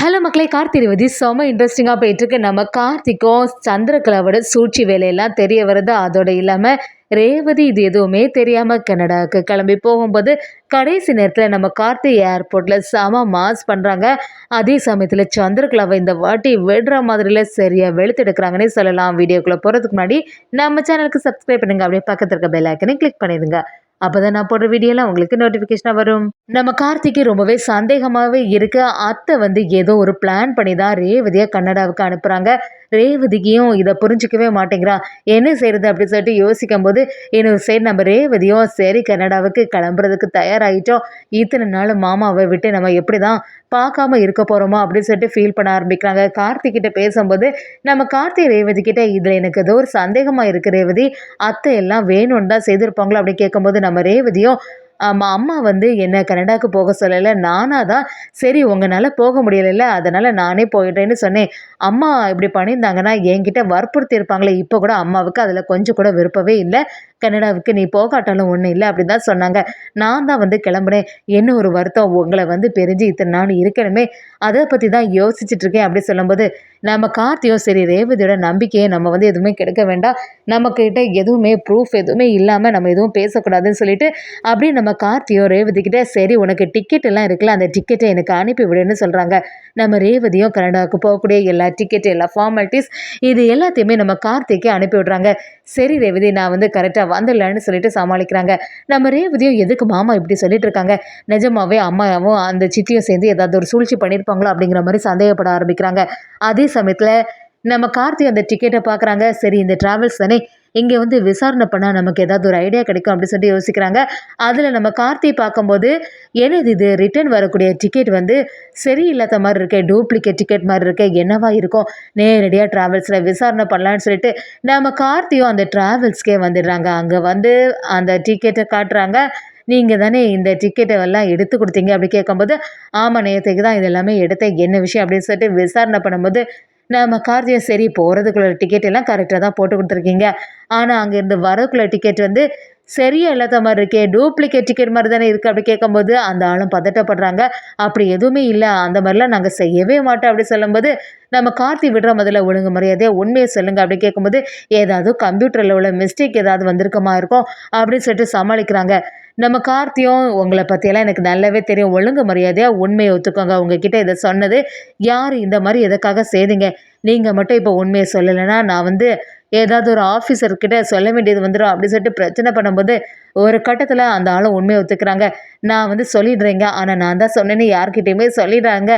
Hello மக்களே, கார்த்தி ரேவதி செம்ம இன்ட்ரெஸ்டிங்காக போயிட்டுருக்கு. நம்ம கார்த்திக்கும் சந்திரகலாவோட சூழ்ச்சி வேலையெல்லாம் தெரிய வருது. அதோட இல்லாமல் ரேவதி இது எதுவுமே தெரியாமல் கனடாவுக்கு கிளம்பி போகும்போது கடைசி நேரத்தில் நம்ம கார்த்தி ஏர்போர்ட்டில் செம மாஸ் பண்ணுறாங்க. அதே சமயத்தில் சந்திரகலாவை இந்த வாட்டி விடுற மாதிரியில் சரியாக வெளுத்தெடுக்கிறாங்கன்னே சொல்லலாம். வீடியோக்குள்ளே போகிறதுக்கு முன்னாடி நம்ம சேனலுக்கு சப்ஸ்கிரைப் பண்ணுங்கள். அப்படியே பக்கத்தில் இருக்க பெல் ஐக்கனை கிளிக் பண்ணிடுங்க. அப்போதான் நான் போடுற வீடியோலாம் உங்களுக்கு நோட்டிஃபிகேஷனாக வரும். நம்ம கார்த்திக்கு ரொம்பவே சந்தேகமாகவே இருக்கு. அத்தை ஏதோ ஒரு பிளான் பண்ணி தான் ரேவதியை கன்னடாவுக்கு அனுப்புகிறாங்க. ரேவதிக்கும் இதை புரிஞ்சிக்கவே மாட்டேங்கிறா. என்ன செய்யறது அப்படின்னு சொல்லிட்டு யோசிக்கும் போது இன்னொரு சைடு நம்ம ரேவதியும் சரி கன்னடாவுக்கு கிளம்புறதுக்கு தயாராகிட்டோம். இத்தனை நாள் மாமாவை விட்டு நம்ம எப்படி தான் பார்க்காம இருக்க போகிறோமோ அப்படின்னு சொல்லிட்டு ஃபீல் பண்ண ஆரம்பிக்கிறாங்க. கார்த்திகிட்ட பேசும்போது நம்ம கார்த்தி ரேவதி கிட்ட இதில் எனக்கு ஏதோ ஒரு சந்தேகமாக இருக்குது ரேவதி, அத்தை எல்லாம் வேணும்னு தான் செய்திருப்பாங்களோ அப்படின்னு கேட்கும்போது நம்ம ரேவதியும் அம்மா என்ன கனடாவுக்கு போக சொல்லலை, நானாக தான் சரி உங்களால் போக முடியலைல்ல அதனால் நானே போயிட்டேன்னு சொன்னேன். அம்மா இப்படி பண்ணியிருந்தாங்கன்னா என்கிட்ட வற்புறுத்தி இருப்பாங்களே. இப்போ கூட அம்மாவுக்கு அதில் கொஞ்சம் கூட விருப்பவே இல்லை. கனடாவுக்கு நீ போகாட்டாலும் ஒன்றும் இல்லை அப்படின்னு தான் சொன்னாங்க. நான் தான் கிளம்புனேன். என்ன ஒரு வருத்தம், உங்களை பிரிஞ்சு இத்தனை நாள் இருக்கணுமே, அதை பற்றி தான் யோசிச்சுட்ருக்கேன் அப்படி சொல்லும்போது நம்ம கார்த்தியும் சரி ரேவதியோட நம்பிக்கையை நம்ம எதுவுமே கெடுக்க வேண்டாம், நம்மக்கிட்ட எதுவுமே ப்ரூஃப் எதுவுமே இல்லாமல் நம்ம எதுவும் பேசக்கூடாதுன்னு சொல்லிட்டு அப்படியே நம்ம கார்த்தியோ ரேவதி கிட்ட சரி உனக்கு டிக்கெட் எல்லாம் இருக்குல்ல, அந்த டிக்கெட்டை எனக்கு அனுப்பி விடுன்னு சொல்கிறாங்க. நம்ம ரேவதியும் கனடாவுக்கு போகக்கூடிய எல்லா டிக்கெட் எல்லா ஃபார்மாலிட்டிஸ் இது எல்லாத்தையுமே நம்ம கார்த்திக்கு அனுப்பி விடுறாங்க. சரி ரேவதி நான் கரெக்டாக வந்துடலான்னு சொல்லிட்டு சமாளிக்கிறாங்க. நம்ம ரேவதியும் எதுக்கு மாமா இப்படி சொல்லிட்டு இருக்காங்க, நிஜமாவே அம்மாவும் அந்த சித்தியும் சேர்ந்து ஏதாவது ஒரு சூழ்ச்சி பண்ணியிருப்பாங்களோ அப்படிங்கிற மாதிரி சந்தேகப்பட ஆரம்பிக்கிறாங்க. அதே சமயத்தில் நம்ம கார்த்தி அந்த டிக்கெட்டை பார்க்குறாங்க. சரி இந்த ட்ராவல்ஸ் தானே, இங்கே விசாரணை பண்ணால் நமக்கு ஏதாவது ஒரு ஐடியா கிடைக்கும் அப்படின்னு சொல்லிட்டு யோசிக்கிறாங்க. அதில் நம்ம கார்த்தி பார்க்கும்போது என்னது இது ரிட்டர்ன் வரக்கூடிய டிக்கெட் சரியில்லாத மாதிரி இருக்கே, டூப்ளிகேட் டிக்கெட் மாதிரி இருக்கே, என்னவா இருக்கும், நேரடியாக ட்ராவல்ஸில் விசாரணை பண்ணலான்னு சொல்லிட்டு நம்ம கார்த்தியும் அந்த ட்ராவல்ஸ்க்கே வந்துடுறாங்க. அங்கே அந்த டிக்கெட்டை காட்டுறாங்க. நீங்கள் தானே இந்த டிக்கெட்டை எல்லாம் எடுத்து கொடுத்தீங்க அப்படி கேட்கும்போது ஆமாம் நேற்றுக்கு தான் இது எல்லாமே எடுத்தேன், என்ன விஷயம் அப்படின்னு சொல்லிட்டு விசாரணை பண்ணும்போது நம்ம கார்த்தியை சரி போகிறதுக்குள்ள டிக்கெட் எல்லாம் கரெக்டாக தான் போட்டு கொடுத்துருக்கீங்க, ஆனால் அங்கேருந்து வரக்குள்ள டிக்கெட் சரியாக இல்லாத மாதிரி இருக்கே, டூப்ளிகேட் டிக்கெட் மாதிரி தானே இருக்குது அப்படி கேட்கும்போது அந்த ஆளும் பதட்டப்படுறாங்க. அப்படி எதுவுமே இல்லை, அந்த மாதிரிலாம் நாங்கள் செய்யவே மாட்டோம் அப்படி சொல்லும்போது நம்ம கார்த்தி விடுற முதல்ல ஒழுங்கு மரியாதையாக உண்மையை சொல்லுங்கள் அப்படி கேட்கும்போது ஏதாவது கம்ப்யூட்டரில் உள்ள மிஸ்டேக் ஏதாவது வந்திருக்கமா இருக்கும் அப்படின்னு சொல்லிட்டு சமாளிக்கிறாங்க. நம்ம கார்த்தியும் உங்களை பற்றியெல்லாம் எனக்கு நல்லாவே தெரியும், ஒழுங்கு மரியாதையாக உண்மையை ஒத்துக்கோங்க, உங்ககிட்ட இதை சொன்னது யார், இந்த மாதிரி எதுக்காக செய்தீங்க, நீங்கள் மட்டும் இப்போ உண்மையை சொல்லலைன்னா நான் ஏதாவது ஒரு ஆஃபீஸர்கிட்ட சொல்ல வேண்டியது வந்துடும் அப்படின்னு சொல்லிட்டு பிரச்சனை பண்ணும்போது ஒரு கட்டத்தில் அந்த ஆளும் உண்மையை ஒத்துக்கிறாங்க. நான் சொல்லிடுறேங்க, ஆனால் நான் தான் சொன்னேன்னு யார்கிட்டையுமே சொல்லிடுறாங்க,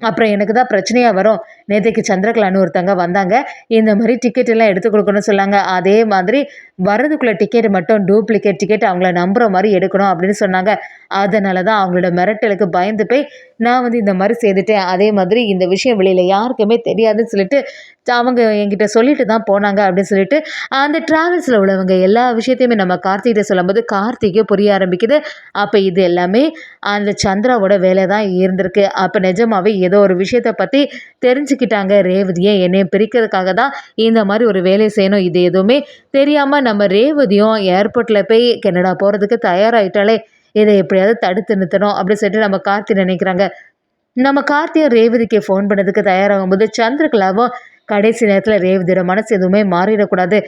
அப்புறம் எனக்கு தான் பிரச்சனையாக வரும். நேற்றுக்கு சந்திரகலான்னு ஒருத்தங்க வந்தாங்க, இந்த மாதிரி டிக்கெட் எல்லாம் எடுத்து கொடுக்கணும்னு சொன்னாங்க. அதே மாதிரி வரதுக்குள்ளே டிக்கெட் மட்டும் டூப்ளிகேட் டிக்கெட் அவங்கள நம்புகிற மாதிரி எடுக்கணும் அப்படின்னு சொன்னாங்க. அதனால தான் அவங்களோட மிரட்டலுக்கு பயந்து போய் நான் இந்த மாதிரி செய்துட்டேன். அதே மாதிரி இந்த விஷயம் வெளியில் யாருக்குமே தெரியாதுன்னு சொல்லிட்டு அவங்க என்கிட்ட சொல்லிட்டு தான் போனாங்க அப்படின்னு சொல்லிட்டு அந்த ட்ராவல்ஸில் உள்ளவங்க எல்லா விஷயத்தையுமே நம்ம கார்த்திகிட்ட சொல்லும்போது கார்த்திகே புரிய ஆரம்பிக்குது. அப்போ இது எல்லாமே அந்த சந்திராவோட வேலை தான் இருந்திருக்கு. அப்போ நிஜமாவே ஏதோ ஒரு விஷயத்தை பற்றி தெரிஞ்சுக்கிட்டாங்க. ரேவதியை என்னையும் பிரிக்கிறதுக்காக தான் இந்த மாதிரி ஒரு வேலை செய்யணும். இது எதுவுமே தெரியாமல் நம்ம ரேவதியும் ஏர்போர்ட்டில் போய் கனடா போகிறதுக்கு தயாராகிட்டாலே இதை எப்படியாவது தடுத்து நிறுத்தணும் அப்படின்னு சொல்லிட்டு நம்ம கார்த்தி நினைக்கிறாங்க. நம்ம கார்த்தியை ரேவதிக்கு ஃபோன் பண்ணதுக்கு தயாராகும்போது சந்திரகலாவும் கடைசி நேரத்தில் ரேவதியோட மனசு எதுவுமே மாறிடக்கூடாது,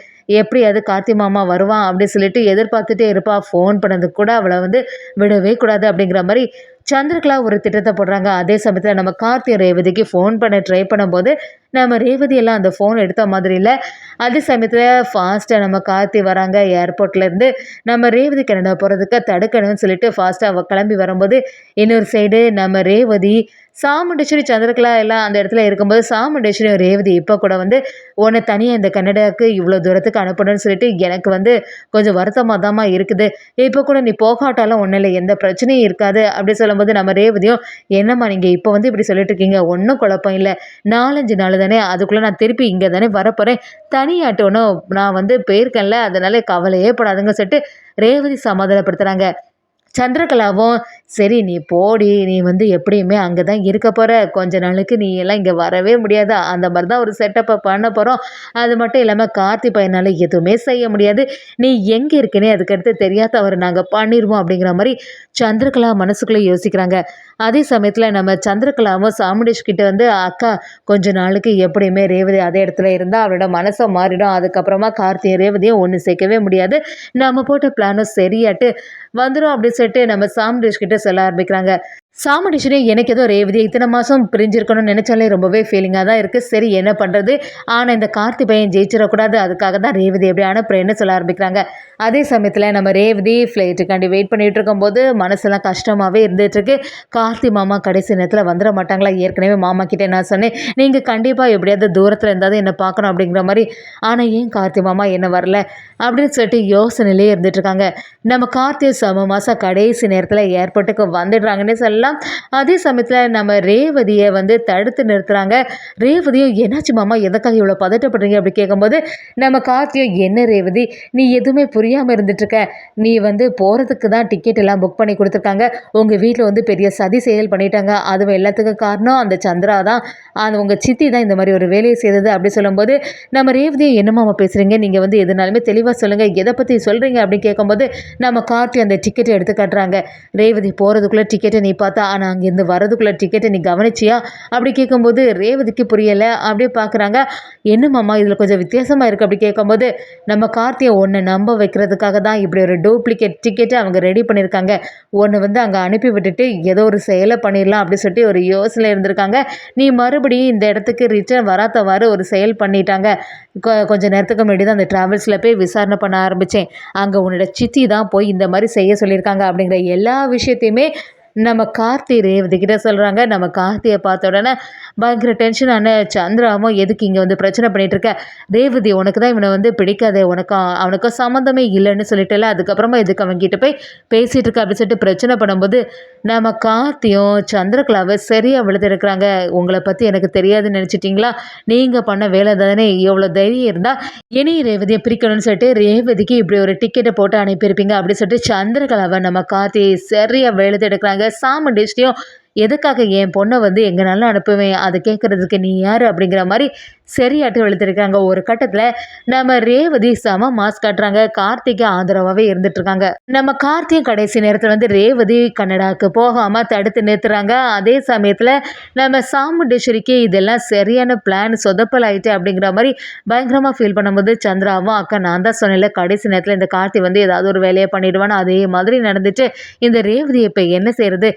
எப்படியாவது கார்த்தி மாமா வருவான் அப்படின்னு சொல்லிட்டு எதிர்பார்த்துட்டே இருப்பா. ஃபோன் பண்ணதுக்கு கூட அவளை விடவே கூடாது அப்படிங்கிற மாதிரி சந்திரகலா ஒரு திட்டத்தை போடுறாங்க. அதே சமயத்தில் நம்ம கார்த்தி ரேவதிக்கு ஃபோன் பண்ண ட்ரை பண்ணும்போது நம்ம ரேவதி எல்லாம் அந்த ஃபோன் எடுத்த மாதிரி இல்லை. அதே சமயத்தில் ஃபாஸ்ட்டாக நம்ம கார்த்தி வராங்க. ஏர்போர்ட்லேருந்து நம்ம ரேவதி கனடா போகிறதுக்கு தடுக்கணும்னு சொல்லிட்டு ஃபாஸ்ட்டாக கிளம்பி வரும்போது இன்னொரு சைடு நம்ம ரேவதி சாமுண்டேஸ்வரி சந்திரகலா எல்லாம் அந்த இடத்துல இருக்கும்போது சாமுண்டேஸ்வரி ரேவதி இப்போ கூட உன்னை தனியாக இந்த கன்னடாவுக்கு இவ்வளோ தூரத்துக்கு அனுப்பணும்னு சொல்லிட்டு எனக்கு கொஞ்சம் வருத்தமாக தாம்மா இருக்குது, இப்போ கூட நீ போகாட்டாலும் ஒன்றும் இல்லை, எந்த பிரச்சனையும் இருக்காது அப்படி சொல்லும்போது நம்ம ரேவதியும் என்னம்மா நீங்கள் இப்போ இப்படி சொல்லிட்டு இருக்கீங்க, ஒன்றும் குழப்பம் இல்லை, 4-5 நாள் தானே, அதுக்குள்ளே நான் திருப்பி இங்கே தானே வரப்போகிறேன், தனியாட்டு ஒன்றும் நான் போயிருக்கேன்ல, அதனால கவலையே படாதுங்க சொல்லிட்டு ரேவதி சமாதானப்படுத்துகிறாங்க. சந்திரகலாவும் சரி நீ போடி, நீ எப்படியுமே அங்கே தான் இருக்க போகிற, கொஞ்ச நாளுக்கு நீ எல்லாம் இங்கே வரவே முடியாது, அந்த மாதிரி தான் ஒரு செட்டப்பை பண்ண போகிறோம், அது மட்டும் இல்லாமல் கார்த்தி பையனால் எதுவுமே செய்ய முடியாது, நீ எங்கே இருக்குன்னே அதுக்கடுத்து தெரியாத அவர் நாங்கள் பண்ணிடுவோம் அப்படிங்கிற மாதிரி சந்திரகலா மனசுக்குள்ளே யோசிக்கிறாங்க. அதே சமயத்தில் நம்ம சந்திரகலாவும் சாமுண்டேஷ் கிட்ட வந்து அக்கா கொஞ்ச நாளுக்கு எப்படியுமே ரேவதி அதே இடத்துல இருந்தால் அவளோட மனசை மாறிடும், அதுக்கப்புறமா கார்த்தியும் ரேவதியும் ஒன்று சேர்க்கவே முடியாது, நம்ம போட்ட பிளானும் சரியாட்டு வந்துடும் அப்படின்னு சொல்லிட்டு நம்ம சாமுண்டேஷ் கிட்ட சொல்ல ஆரம்பிக்கிறாங்க. சாமுண்டீஸ்வரி எனக்கு ஏதோ ரேவதி இத்தனை மாதம் பிரிஞ்சிருக்கணும்னு நினச்சாலே ரொம்பவே ஃபீலிங்காக தான் இருக்குது. சரி என்ன பண்ணுறது, ஆனால் இந்த கார்த்தி பையன் ஜெயிச்சிடக்கூடாது, அதுக்காக தான் ரேவதி எப்படி அனுப்புறேன்னு சொல்ல ஆரம்பிக்கிறாங்க. அதே சமயத்தில் நம்ம ரேவதி ஃப்ளைட்டுக்காண்டி வெயிட் பண்ணிகிட்டு இருக்கும்போது மனசெல்லாம் கஷ்டமாகவே இருந்துகிட்ருக்கு. கார்த்தி மாமா கடைசி நேரத்தில் வந்துட மாட்டாங்களா, ஏற்கனவே மாமா கிட்டே நான் சொன்னேன் நீங்கள் கண்டிப்பாக எப்படியாவது தூரத்தில் இருந்தாலும் என்னை பார்க்கணும் அப்படிங்கிற மாதிரி, ஆனால் ஏன் கார்த்தி மாமா என்ன வரல அப்படின்னு சொல்லிட்டு யோசனையிலே இருந்துகிட்ருக்காங்க. நம்ம கார்த்தி சம மாதம் கடைசி நேரத்தில் ஏர்போர்ட்டுக்கு வந்துடுறாங்கன்னே சொல்லலாம். அதே சமயத்தில் நம்ம ரேவதியை வந்து தடுத்து நிறுத்துறாங்க. ரேவதியும் என்னாச்சு மாமா எதுக்காக இவ்வளோ பதட்டப்படுறீங்க அப்படி கேட்கும்போது நம்ம கார்த்தியும் என்ன ரேவதி நீ எதுவுமே புரியாமல் இருந்துட்டுருக்க, நீ வந்து போகிறதுக்கு தான் டிக்கெட் எல்லாம் புக் பண்ணி கொடுத்துருக்காங்க, உங்கள் வீட்டில் வந்து பெரிய சதி செயல் பண்ணிட்டாங்க, அதுவும் எல்லாத்துக்கும் காரணம் அந்த சந்திரா தான், அந்த உங்கள் சித்தி தான் இந்த மாதிரி ஒரு வேலையை செய்தது அப்படி சொல்லும்போது நம்ம ரேவதியை என்னமாமா பேசுகிறீங்க, நீங்கள் வந்து எதுனாலுமே தெளிவாக சொல்லுங்கள், எதை பற்றி சொல்கிறீங்க அப்படின்னு கேட்கும்போது நம்ம கார்த்தி அந்த டிக்கெட்டை எடுத்து காட்டுறாங்க. ரேவதி போகிறதுக்குள்ளே டிக்கெட்டை நீ பார்த்தா, ஆனால் அங்கேருந்து வரதுக்குள்ளே டிக்கெட்டை நீ கவனிச்சியா அப்படி கேட்கும்போது ரேவதிக்கு புரியலை. அப்படியே பார்க்குறாங்க, என்னமாம்மா இதில் கொஞ்சம் வித்தியாசமாக இருக்குது அப்படி கேட்கும்போது நம்ம கார்த்தியை ஒன்று நம்ப வைக்கிறதுக்காக தான் இப்படி ஒரு டூப்ளிகேட் டிக்கெட்டை அவங்க ரெடி பண்ணியிருக்காங்க, ஒன்று வந்து அங்கே அனுப்பி விட்டுட்டு ஏதோ ஒரு செயலை பண்ணிடலாம் அப்படி சொல்லிட்டு ஒரு யோசனை இருந்திருக்காங்க. நீ மறுபடியும் இந்த இடத்துக்கு ரிட்டர்ன் வராதவாறு ஒரு செயல் பண்ணிட்டாங்க. கொஞ்சம் நேரத்துக்கு முன்னாடி தான் அந்த ட்ராவல்ஸில் போய் விசாரணை பண்ண ஆரம்பித்தேன், அங்கே உன்னோட சித்தி தான் போய் இந்த மாதிரி செய்ய சொல்லியிருக்காங்க அப்படிங்கிற எல்லா விஷயத்தையுமே நம்ம கார்த்தி ரேவதி கிட்ட சொல்கிறாங்க. நம்ம கார்த்தியை பார்த்த உடனே பயங்கர டென்ஷனான சந்திராவும் எதுக்கு இங்கே வந்து பிரச்சனை பண்ணிகிட்டு இருக்க, ரேவதி உனக்கு தான் இவனை வந்து பிடிக்காதே, அவனுக்கு சம்மந்தமே இல்லைன்னு சொல்லிட்டுல, அதுக்கப்புறமா எதுக்கு அவன்கிட்ட போய் பேசிகிட்டு இருக்க அப்படின்னு சொல்லிட்டு பிரச்சனை பண்ணும்போது நம்ம கார்த்தியும் சந்திரகலாவை சரியாக விழுதுருக்குறாங்க. உங்களை பற்றி எனக்கு தெரியாதுன்னு நினச்சிட்டிங்களா, நீங்கள் பண்ண வேலை தானே, எவ்வளோ தைரியம் இருந்தால் இனி ரேவதியை பிரிக்கணும்னு சொல்லிட்டு ரேவதிக்கு இப்படி ஒரு டிக்கெட்டை போட்டு அனுப்பியிருப்பீங்க அப்படின்னு சொல்லிட்டு சந்திரகலாவை நம்ம கார்த்தியை சரியாக விழுது எடுக்கிறாங்க. சாமுண்டீஸ்வரியும் எதுக்காக என் பொண்ணை வந்து எங்கனாலும் அனுப்புவேன், அதை கேட்குறதுக்கு நீ யார் அப்படிங்கிற மாதிரி சரியாட்டு வெளுத்துருக்காங்க. ஒரு கட்டத்தில் நம்ம ரேவதி செம மாஸ் காட்டுறாங்க, கார்த்திக்கு ஆதரவாகவே இருந்துட்டுருக்காங்க. நம்ம கார்த்தியும் கடைசி நேரத்தில் வந்து ரேவதி கன்னடாவுக்கு போகாமல் தடுத்து நிறுத்துறாங்க. அதே சமயத்தில் நம்ம சாமுண்டீஸ்வரிக்கு இதெல்லாம் சரியான பிளான் சொதப்பல் ஆகிட்டு அப்படிங்கிற மாதிரி பயங்கரமாக ஃபீல் பண்ணும்போது சந்திராவும் அக்கா நான் தான் சொன்னேன்ல கடைசி நேரத்தில் இந்த கார்த்தி வந்து ஏதாவது ஒரு வேலையை பண்ணிடுவான்னு அதே மாதிரி நடந்துட்டு இந்த ரேவதி இப்போ என்ன செய்கிறது,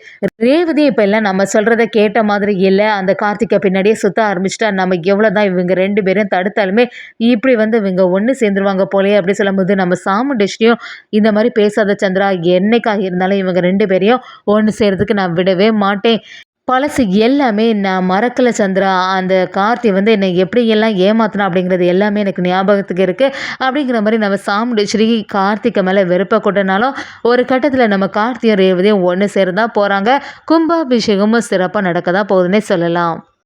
ரேவதி இப்போ எல்லாம் நம்ம சொல்கிறத கேட்ட மாதிரி இல்லை, அந்த கார்த்திகை பின்னாடியே சுற்ற ஆரம்பிச்சிட்டா நம்ம எவ்வளோ தான் இவங்க ரெண்டு பேரும் தடுத்தாலுமே இப்படி வந்து இவங்க ஒன்று சேர்ந்துருவாங்க போலே அப்படி சொல்லும்போது நம்ம சாமுண்டீஸ்வரியும் இந்த மாதிரி பேசாத சந்திரா, என்னைக்காக இருந்தாலும் இவங்க ரெண்டு பேரையும் ஒன்று சேர்றதுக்கு நான் விடவே மாட்டேன், பழசு எல்லாமே நான் மறக்கலை சந்திரா, அந்த கார்த்தி வந்து என்னை எப்படியெல்லாம் ஏமாத்தினா அப்படிங்கிறது எல்லாமே எனக்கு ஞாபகத்துக்கு இருக்குது அப்படிங்கிற மாதிரி நம்ம சாமுண்டீஸ்வரி கார்த்திகை மேலே வெறுப்பை கொட்டினாலும் ஒரு கட்டத்தில் நம்ம கார்த்தியும் ரேவதியும் ஒன்று சேரதான் போகிறாங்க. கும்பாபிஷேகமும் சிறப்பாக நடக்க தான் போகுதுன்னே சொல்லலாம்.